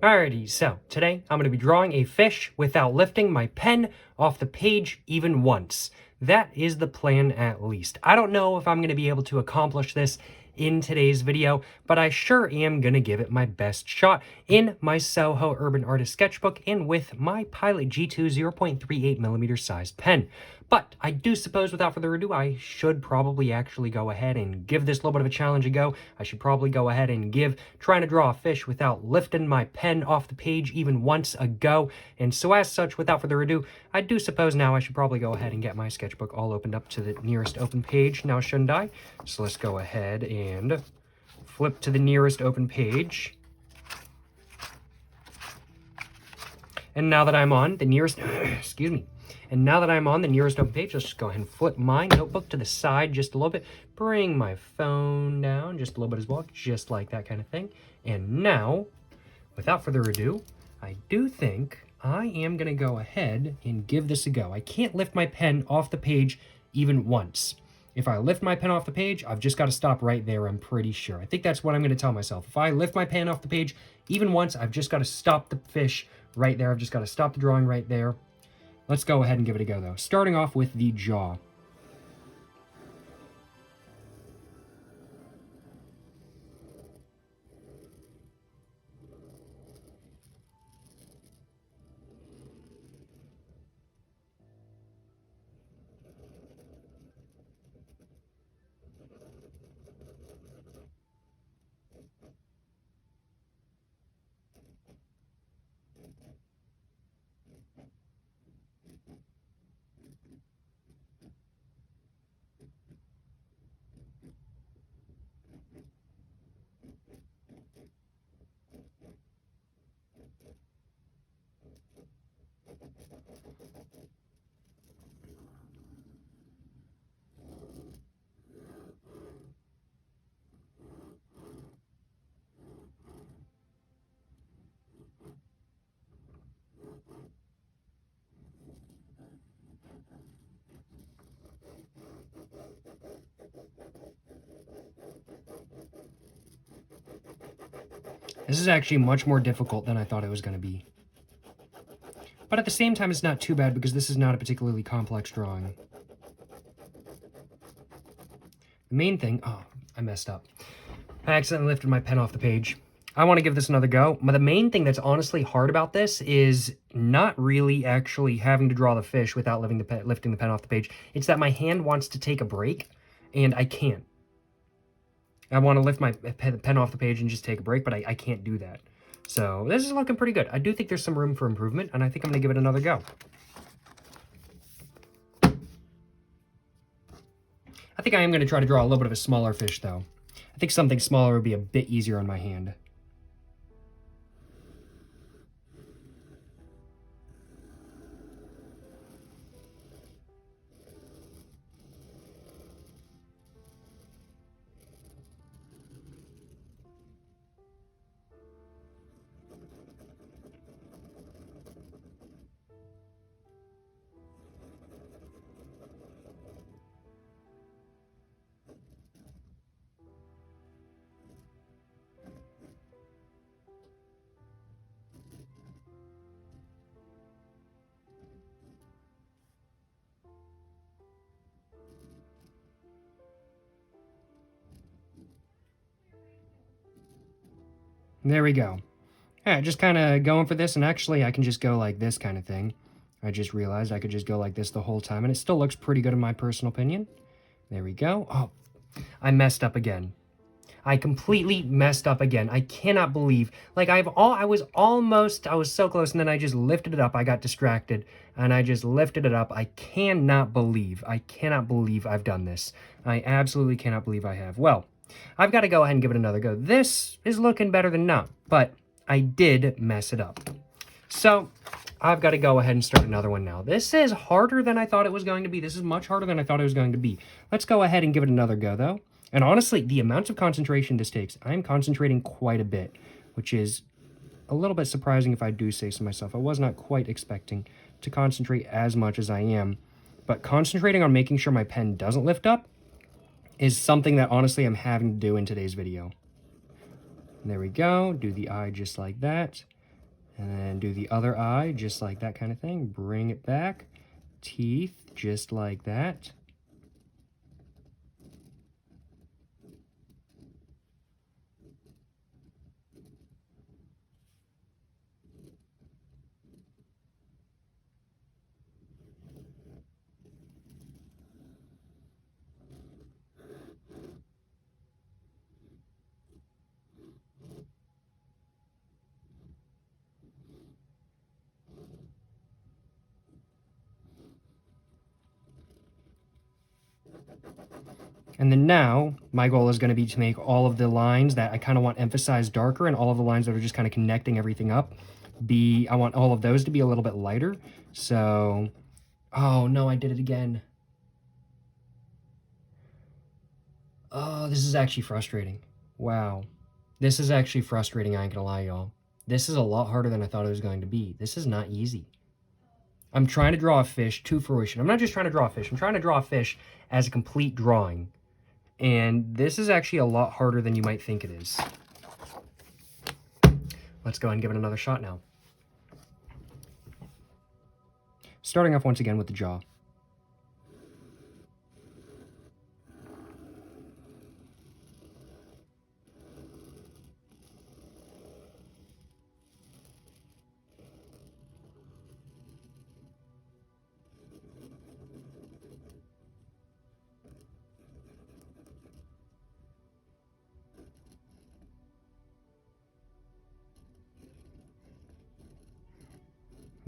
Alrighty, so today I'm going to be drawing a fish without lifting my pen off the page even once. That is the plan at least. I don't know if I'm going to be able to accomplish this in today's video, but I sure am going to give it my best shot in my Soho Urban Artist Sketchbook and with my Pilot G2 0.38mm sized pen. But I do suppose, without further ado, I should probably actually go ahead and give this little bit of a challenge a go. I should probably go ahead and give trying to draw a fish without lifting my pen off the page even once a go. And so as such, without further ado, I do suppose now I should probably go ahead and get my sketchbook all opened up to the nearest open page now, shouldn't I? So let's go ahead and flip to the nearest open page. And now that I'm on the nearest, excuse me. And now that I'm on the nearest open page, let's just go ahead and flip my notebook to the side just a little bit. Bring my phone down just a little bit as well, just like that kind of thing. And now, without further ado, I do think I am going to go ahead and give this a go. I can't lift my pen off the page even once. If I lift my pen off the page, I've just got to stop right there, I'm pretty sure. I think that's what I'm going to tell myself. If I lift my pen off the page even once, I've just got to stop the fish right there. I've just got to stop the drawing right there. Let's go ahead and give it a go, though. Starting off with the jaw. This is actually much more difficult than I thought it was going to be. But at the same time, it's not too bad because this is not a particularly complex drawing. The main thing... Oh, I messed up. I accidentally lifted my pen off the page. I want to give this another go. But the main thing that's honestly hard about this is not really actually having to draw the fish without lifting the pen off the page. It's that my hand wants to take a break, and I can't. I want to lift my pen off the page and just take a break, but I can't do that. So this is looking pretty good. I do think there's some room for improvement, and I think I'm going to give it another go. I think I am going to try to draw a little bit of a smaller fish, though. I think something smaller would be a bit easier on my hand. There we go. Yeah, just kind of going for this, and actually I can just go like this kind of thing. I just realized I could just go like this the whole time, and it still looks pretty good in my personal opinion. There we go. Oh, I messed up again. I completely messed up again. I cannot believe, like I was so close, and then I just lifted it up. I got distracted, and I just lifted it up. I cannot believe I've done this. I absolutely cannot believe I have. Well, I've got to go ahead and give it another go. This is looking better than not, but I did mess it up. So I've got to go ahead and start another one now. This is harder than I thought it was going to be. This is much harder than I thought it was going to be. Let's go ahead and give it another go, though. And honestly, the amount of concentration this takes, I'm concentrating quite a bit, which is a little bit surprising if I do say so myself. I was not quite expecting to concentrate as much as I am, but concentrating on making sure my pen doesn't lift up is something that honestly I'm having to do in today's video. There we go. Do the eye just like that. And then do the other eye, just like that kind of thing. Bring it back. Teeth, just like that. And then now, my goal is going to be to make all of the lines that I kind of want emphasized darker and all of the lines that are just kind of connecting everything up I want all of those to be a little bit lighter. So, oh no, I did it again. Oh, this is actually frustrating. Wow. This is actually frustrating, I ain't gonna lie, y'all. This is a lot harder than I thought it was going to be. This is not easy. I'm trying to draw a fish to fruition. I'm not just trying to draw a fish. I'm trying to draw a fish as a complete drawing. And this is actually a lot harder than you might think it is. Let's go ahead and give it another shot now. Starting off once again with the jaw.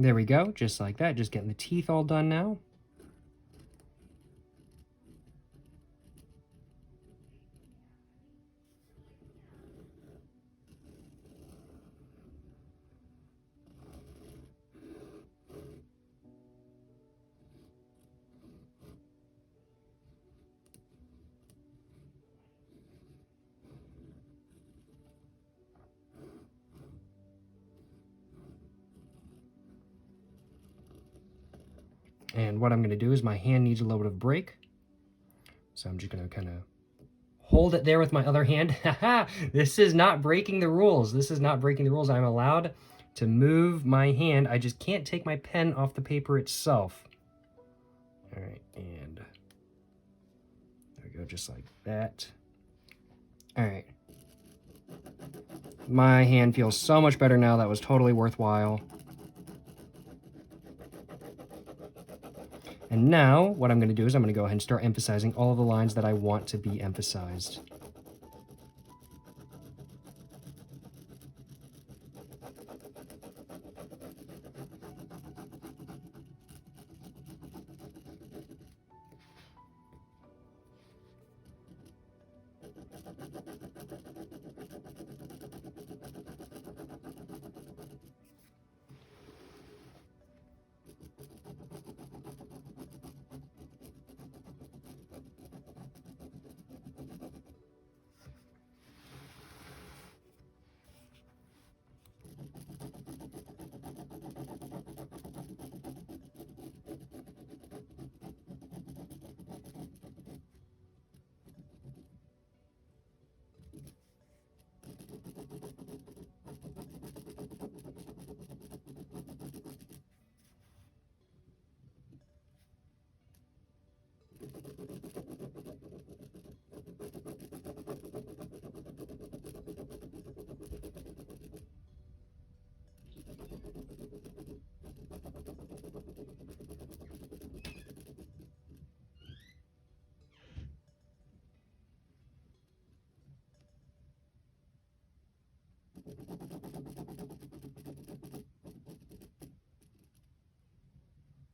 There we go, just like that. Just getting the teeth all done now. And what I'm going to do is my hand needs a little bit of break. So I'm just going to kind of hold it there with my other hand. This is not breaking the rules. This is not breaking the rules. I'm allowed to move my hand. I just can't take my pen off the paper itself. All right, and there we go, just like that. All right. My hand feels so much better now. That was totally worthwhile. And now, what I'm going to do is I'm going to go ahead and start emphasizing all of the lines that I want to be emphasized.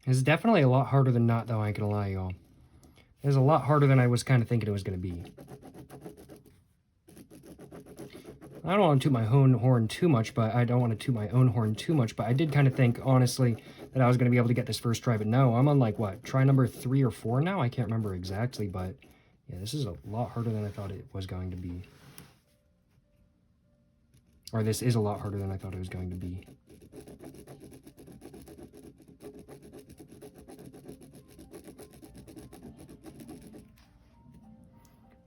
It's definitely a lot harder than not, though, I ain't gonna lie, y'all. It's a lot harder than I was kind of thinking it was going to be. I don't want to toot my own horn too much, but I don't want to toot my own horn too much, but I did kind of think, honestly, that I was going to be able to get this first try, but no, I'm on, like, what, try number 3 or 4 now? I can't remember exactly, but yeah, this is a lot harder than I thought it was going to be. Or this is a lot harder than I thought it was going to be.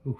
Oof.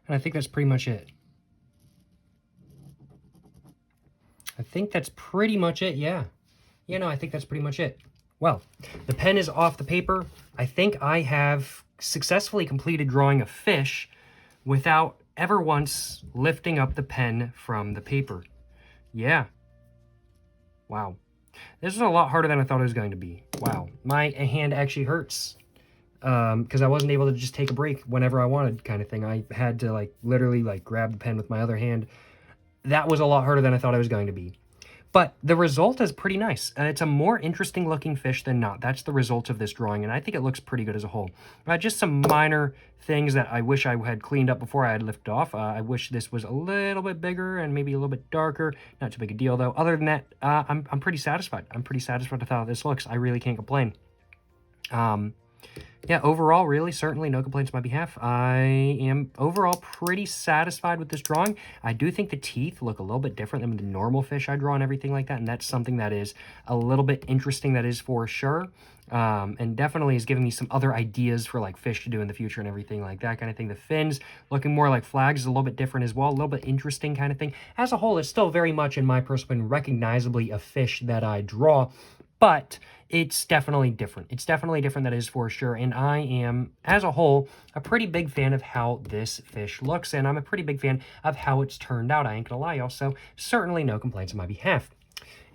And I think that's pretty much it. I think that's pretty much it, yeah. Yeah, no, I think that's pretty much it. Well, the pen is off the paper. I think I have successfully completed drawing a fish without ever once lifting up the pen from the paper. Yeah. Wow. This was a lot harder than I thought it was going to be. Wow. My hand actually hurts. Because I wasn't able to just take a break whenever I wanted kind of thing. I had to literally grab the pen with my other hand. That was a lot harder than I thought it was going to be. But the result is pretty nice. It's a more interesting looking fish than not. That's the result of this drawing, and I think it looks pretty good as a whole. Just some minor things that I wish I had cleaned up before I had lifted off. I wish this was a little bit bigger and maybe a little bit darker. Not too big a deal, though. Other than that, I'm pretty satisfied. I'm pretty satisfied with how this looks. I really can't complain. Yeah, overall, really, certainly no complaints on my behalf. I am overall pretty satisfied with this drawing. I do think the teeth look a little bit different than the normal fish I draw and everything like that, and that's something that is a little bit interesting, that is for sure. And definitely is giving me some other ideas for fish to do in the future and everything like that kind of thing. The fins looking more like flags is a little bit different as well, a little bit interesting kind of thing. As a whole, it's still very much, in my personal opinion, recognizably a fish that I draw, but it's definitely different. It's definitely different, that is for sure. And I am, as a whole, a pretty big fan of how this fish looks, and I'm a pretty big fan of how it's turned out. I ain't gonna lie, y'all. So certainly no complaints on my behalf.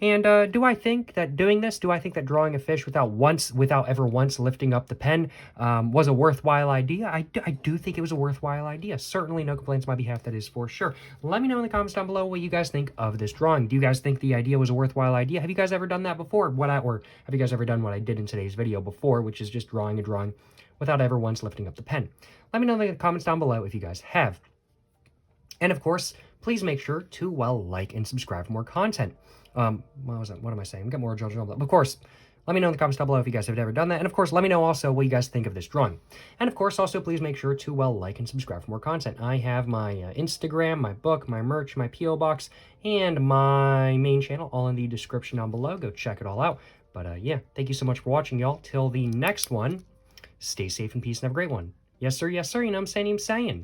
And do I think that drawing a fish without ever once lifting up the pen was a worthwhile idea? I do think it was a worthwhile idea. Certainly no complaints on my behalf, that is for sure. Let me know in the comments down below what you guys think of this drawing. Do you guys think the idea was a worthwhile idea? Have you guys ever done that before? Or have you guys ever done what I did in today's video before, which is just drawing a drawing without ever once lifting up the pen? Let me know in the comments down below if you guys have. And of course, please make sure to, like and subscribe for more content. What am I saying? We got more judgment. Of course, let me know in the comments down below if you guys have ever done that. And of course, let me know also what you guys think of this drawing. And of course, also please make sure to, like and subscribe for more content. I have my Instagram, my book, my merch, my P.O. box, and my main channel all in the description down below. Go check it all out. But yeah, thank you so much for watching, y'all. Till the next one, stay safe and peace and have a great one. Yes, sir. Yes, sir. You know what I'm saying?